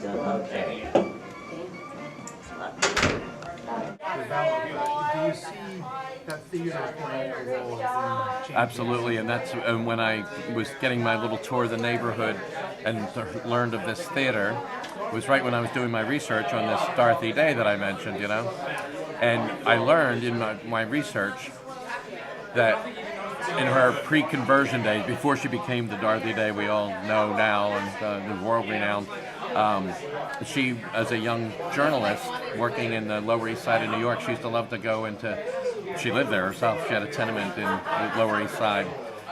Okay. Do you see that theater playing a role in changing? Absolutely, and when I was getting my little tour of the neighborhood and learned of this theater, it was right when I was doing my research on this Dorothy Day that I mentioned, and I learned in my research that in her pre-conversion days, before she became the Dorothy Day we all know now and the world renowned, she, as a young journalist working in the Lower East Side of New York, she used to love to go into, she lived there herself, she had a tenement in the Lower East Side,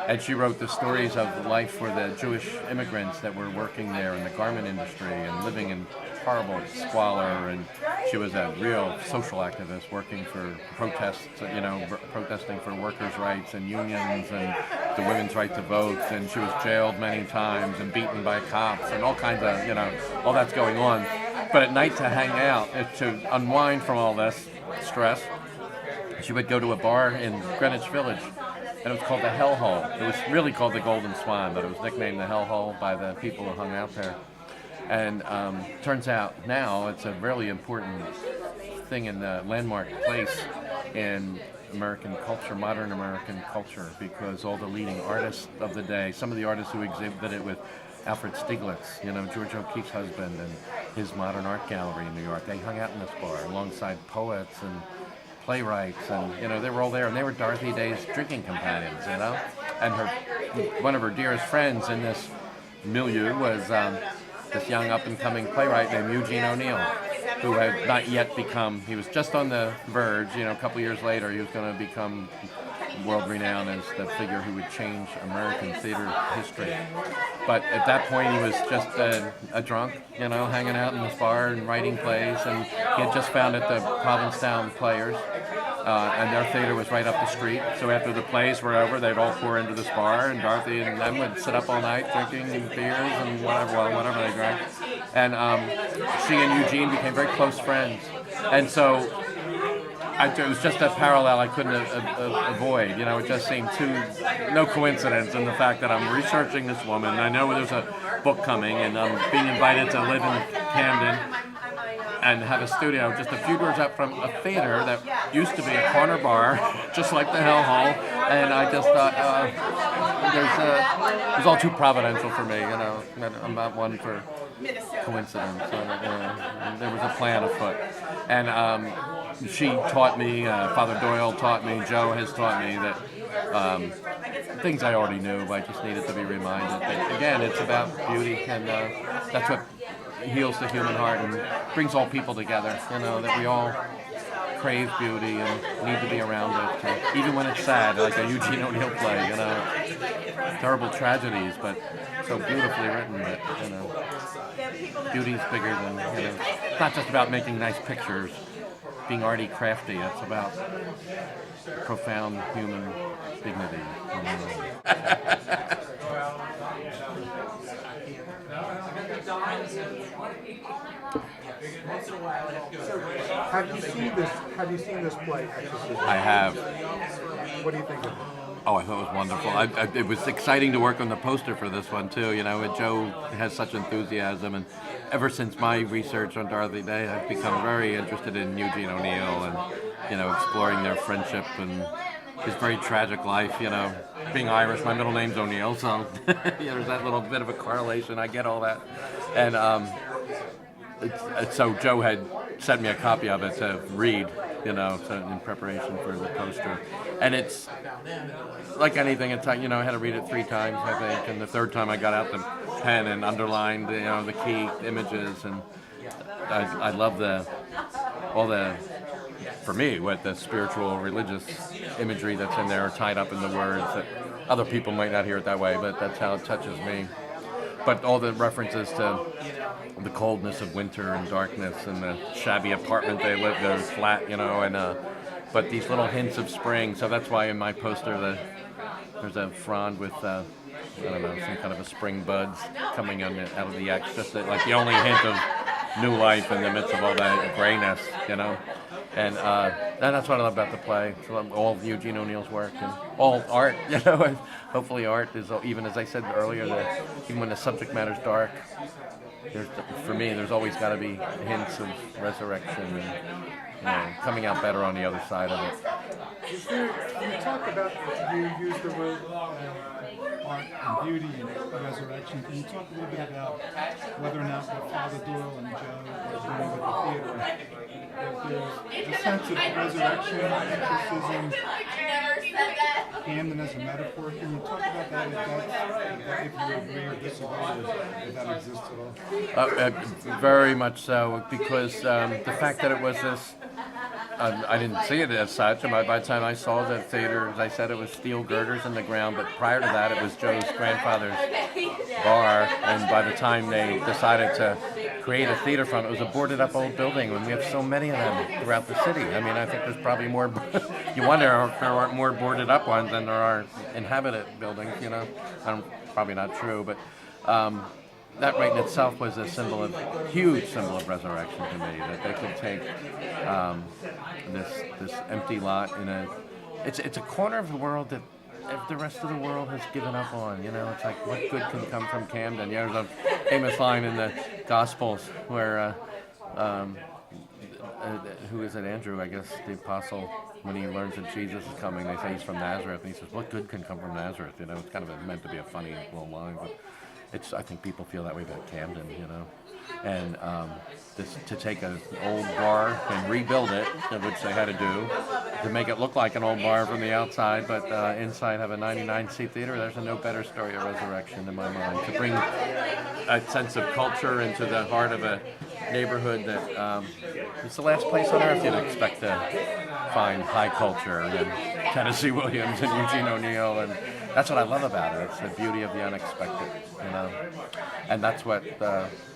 and she wrote the stories of life for the Jewish immigrants that were working there in the garment industry and living in horrible squalor, and she was a real social activist working for protests, protesting for workers' rights and unions and the women's right to vote, and she was jailed many times and beaten by cops and all kinds of, all that's going on. But at night to hang out, to unwind from all this stress, she would go to a bar in Greenwich Village, and it was called the Hell Hole. It was really called the Golden Swan, but it was nicknamed the Hell Hole by the people who hung out there. And turns out now it's a really important thing in the landmark place in American culture, modern American culture, because all the leading artists of the day, some of the artists who exhibited with Alfred Stieglitz, George O'Keeffe's husband, and his modern art gallery in New York, they hung out in this bar alongside poets and playwrights, and they were all there, and they were Dorothy Day's drinking companions, and one of her dearest friends in this milieu was this young up-and-coming playwright named Eugene O'Neill, who had not yet become, he was just on the verge, a couple years later he was going to become world-renowned as the figure who would change American theater history. But at that point he was just a drunk, hanging out in this bar and writing plays, and he had just founded the Provincetown Players, and their theater was right up the street. So after the plays were over, they'd all pour into this bar, and Dorothy and them would sit up all night drinking beers and whatever they drank. And she and Eugene became very close friends. And so it was just a parallel I couldn't avoid. It just seemed no coincidence in the fact that I'm researching this woman. I know there's a book coming, and I'm being invited to live in Camden and have a studio just a few doors up from a theater that used to be a corner bar, just like the Hell Hole. And I just thought, it was all too providential for me. I'm not one for coincidence. There was a plan afoot. And she taught me, Father Doyle taught me, Joe has taught me that things I already knew, but I just needed to be reminded that, again, it's about beauty, and that's what heals the human heart and brings all people together, that we all crave beauty and need to be around it, even when it's sad, like a Eugene O'Neill play, terrible tragedies, but so beautifully written that, beauty's bigger than, it's not just about making nice pictures, being arty, crafty, it's about profound human dignity. Have you seen this play, Exorcism? I have. What do you think of it? Oh, I thought it was wonderful. It was exciting to work on the poster for this one too. Joe has such enthusiasm, and ever since my research on Dorothy Day, I've become very interested in Eugene O'Neill and exploring their friendship and his very tragic life. Being Irish, my middle name's O'Neill, so there's that little bit of a correlation. I get all that, and so Joe had sent me a copy of it to read, so in preparation for the poster. And it's like anything, I had to read it 3 times, I think, and the third time I got out the pen and underlined, the key images, and I love for me, what the spiritual, religious imagery that's in there, tied up in the words that other people might not hear it that way, but that's how it touches me. But all the references to the coldness of winter and darkness and the shabby apartment they lived there, flat, but these little hints of spring. So that's why in my poster there's a frond with, some kind of a spring buds coming out of the X, just like the only hint of new life in the midst of all that grayness, And that's what I love about the play. All of Eugene O'Neill's work and all art, And hopefully art is, even as I said earlier, that even when the subject matter's dark, there's, for me, there's always got to be hints of resurrection and coming out better on the other side of it. Is there, you talk about, you use the word art and beauty and resurrection. Can you talk a little bit about whether or not what Father Doyle and Joe are doing with the theater, there's a sense of resurrection, exorcism, Camden as a metaphor? Can you talk about that, if you agree or disagree, if that exists at all? Very much so, because the fact that it was this, I didn't see it as such, and by the time I saw the theater, as I said, it was steel girders in the ground, but prior to that it was Joe's grandfather's bar, and by the time they decided to create a theater from it, it was a boarded up old building, and we have so many of them throughout the city. I mean, I think there's probably more, you wonder if there aren't more boarded up ones than there are inhabited buildings, probably not true, but that right in itself was a huge symbol of resurrection to me, that they could take this empty lot it's a corner of the world that the rest of the world has given up on. It's like, what good can come from Camden? There's a famous line in the Gospels where who is it? Andrew, I guess, the apostle, when he learns that Jesus is coming, they say he's from Nazareth, and he says, "What good can come from Nazareth?" It's kind of meant to be a funny little line, but I think people feel that way about Camden, and to take an old bar and rebuild it, which they had to do, to make it look like an old bar from the outside, but inside have a 99-seat theater. There's no better story of resurrection in my mind. To bring a sense of culture into the heart of a neighborhood that it's the last place on earth you'd expect to find high culture, and Tennessee Williams and Eugene O'Neill, and that's what I love about it. It's the beauty of the unexpected, and that's what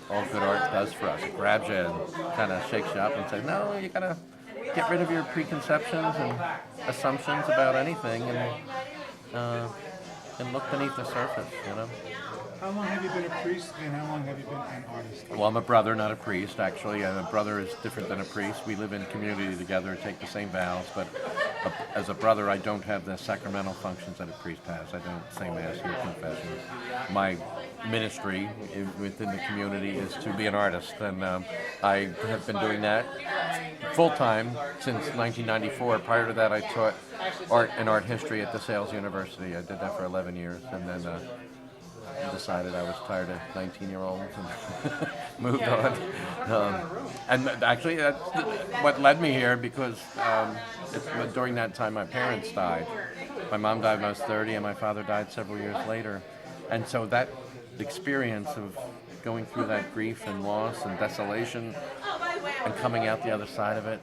all good art does for us. It grabs you and kind of shakes you up and says, no, you gotta get rid of your preconceptions and assumptions about anything, and look beneath the surface. How long have you been a priest, and how long have you been an artist? Well, I'm a brother, not a priest, actually. A brother is different than a priest. We live in community together, take the same vows, but as a brother, I don't have the sacramental functions that a priest has. I don't say Mass, hear confessions. My ministry within the community is to be an artist, and I have been doing that full-time since 1994. Prior to that, I taught art and art history at DeSales University. I did that for 11 years, and then decided I was tired of 19-year-olds and moved on. And actually, that's what led me here, because during that time my parents died. My mom died when I was 30, and my father died several years later. And so that experience of going through that grief and loss and desolation and coming out the other side of it,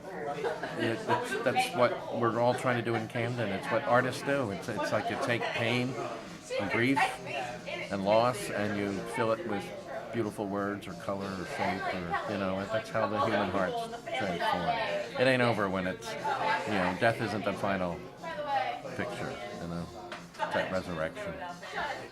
that's what we're all trying to do in Camden. It's what artists do. It's like you take pain and grief and loss, and you fill it with beautiful words or color or shape, or that's how the human heart's transformed. It ain't over when it's death isn't the final picture. It's that resurrection.